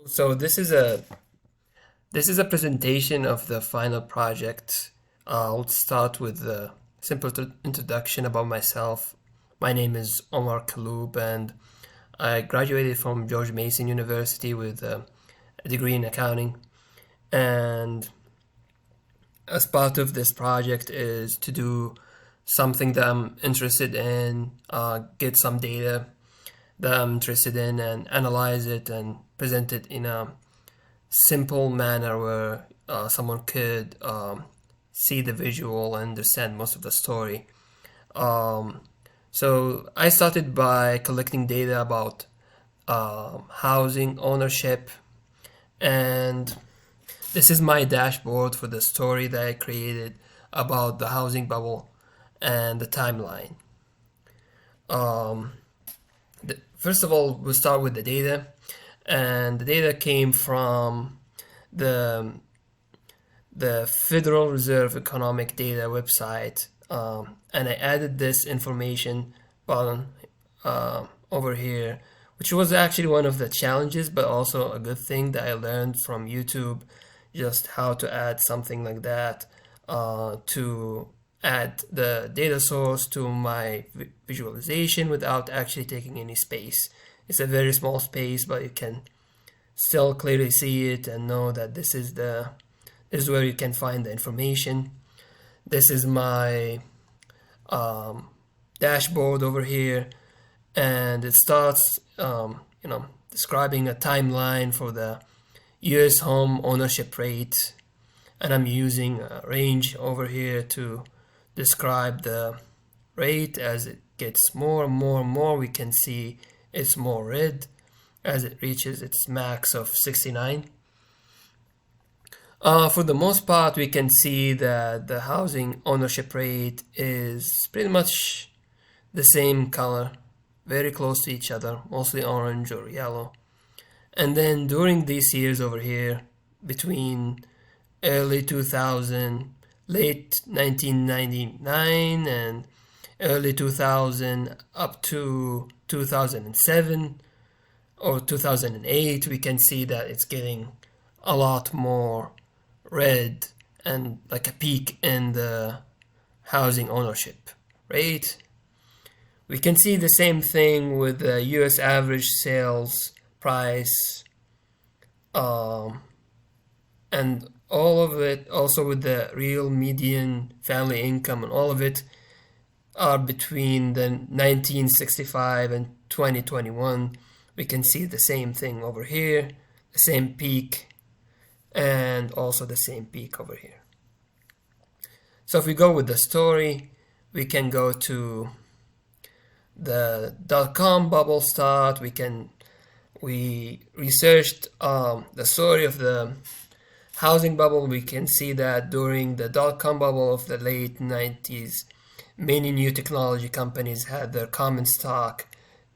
So this is a presentation of the final project. I'll start with a simple introduction about myself. My name is Omar Kaloub, and I graduated from George Mason University with a degree in accounting. And as part of this project is to do something that I'm interested in, get some data that I'm interested in, and analyze it and present it in a simple manner where someone could see the visual and understand most of the story. Um, so I started by collecting data about housing ownership, and this is my dashboard for the story that I created about the housing bubble and the timeline. Um, First of all, we'll start with the data, and the data came from the the Federal Reserve Economic Data website, and I added this information button over here, which was actually one of the challenges, but also a good thing that I learned from YouTube, just how to add something like that to add the data source to my visualization without actually taking any space. It's a very small space, but you can still clearly see it and know that this is where you can find the information. This is my um, dashboard over here, and it starts, describing a timeline for the U.S. home ownership rate, and I'm using a range over here to describe the rate. As it gets more and more and more, we can see it's more red as it reaches its max of 69. For the most part, we can see that the housing ownership rate is pretty much the same color, very close to each other, mostly orange or yellow. And then during these years over here, between early 2000, late 1999, and early 2000 up to 2007 or 2008, we can see that it's getting a lot more red and like a peak in the housing ownership rate. We can see the same thing with the US average sales price, um, and all of it, also with the real median family income, and all of it are between the 1965 and 2021. We can see the same thing over here, the same peak, and also the same peak over here. So if we go with the story, we can go to the dot-com bubble start. We researched the story of the housing bubble. We can see that during the dot-com bubble of the late 90s, many new technology companies had their common stock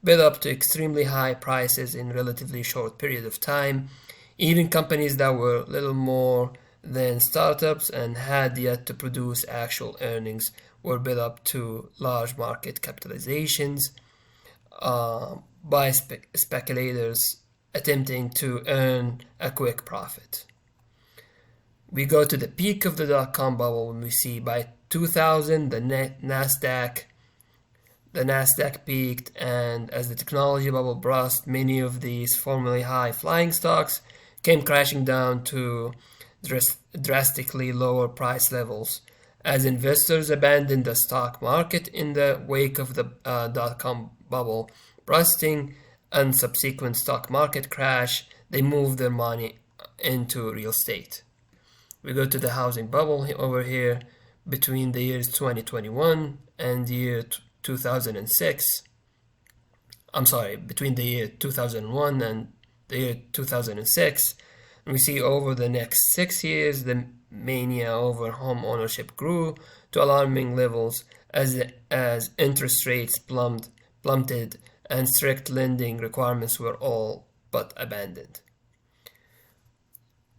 bid up to extremely high prices in relatively short period of time. Even companies that were little more than startups and had yet to produce actual earnings were bid up to large market capitalizations by speculators attempting to earn a quick profit. We go to the peak of the dot-com bubble when we see by 2000 the Nasdaq peaked, and as the technology bubble burst, many of these formerly high flying stocks came crashing down to drastically lower price levels as investors abandoned the stock market in the wake of the dot-com bubble bursting and subsequent stock market crash. They moved their money into real estate. We go to the housing bubble over here between the years 2021 and the year 2006. I'm sorry, between the year 2001 and the year 2006. And we see over the next 6 years, the mania over home ownership grew to alarming levels as interest rates plummeted and strict lending requirements were all but abandoned.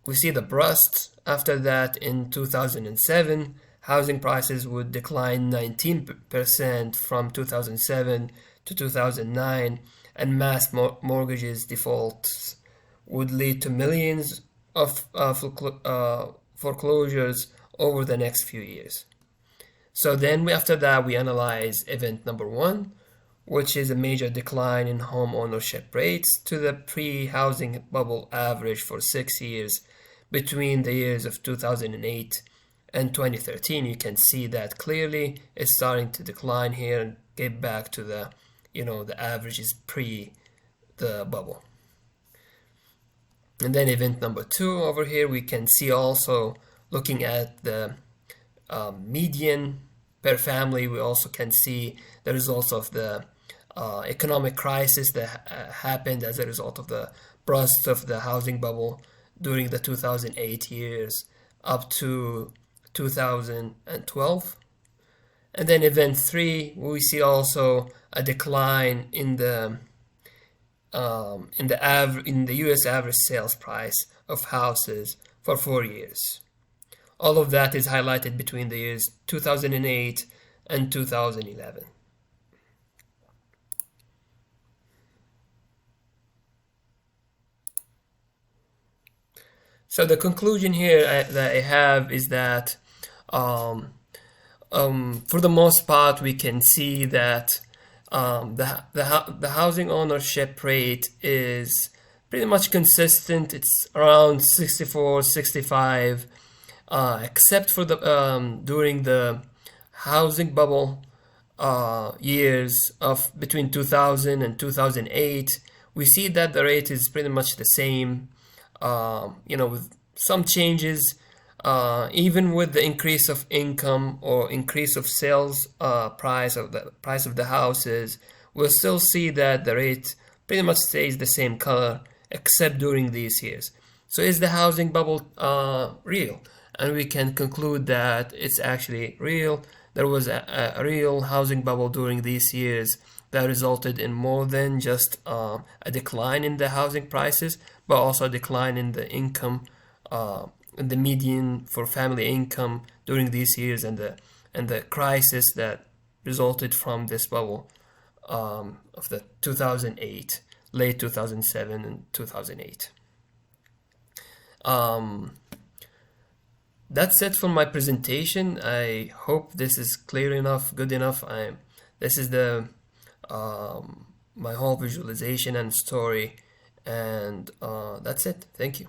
We see the burst after that in 2007. Housing prices would decline 19% from 2007 to 2009, and mass mortgages defaults would lead to millions of foreclosures over the next few years. So then after that, we analyze event number one, which is a major decline in home ownership rates to the pre-housing bubble average for 6 years between the years of 2008 and 2013. You can see that clearly it's starting to decline here and get back to the, the averages pre the bubble. And then event number two over here, we can see also looking at the median per family, we also can see the results of the economic crisis that happened as a result of the burst of the housing bubble during the 2008 years up to 2012. And then event three, we see also a decline in the U.S. average sales price of houses for 4 years. All of that is highlighted between the years 2008 and 2011. So the conclusion here that I have is that for the most part we can see that the housing ownership rate is pretty much consistent. It's around 64, 65, except for the during the housing bubble years of between 2000 and 2008. We see that the rate is pretty much the same, with some changes. Even with the increase of income or increase of sales price of the houses, we'll still see that the rate pretty much stays the same color except during these years. So is the housing bubble real? And we can conclude that it's actually real. There was a real housing bubble during these years that resulted in more than just a decline in the housing prices, but also a decline in the income, the median for family income during these years, and the crisis that resulted from this bubble of the 2008, late 2007 and 2008. That's it for my presentation. I hope this is clear enough, good enough. This is the my whole visualization and story, and that's it. Thank you.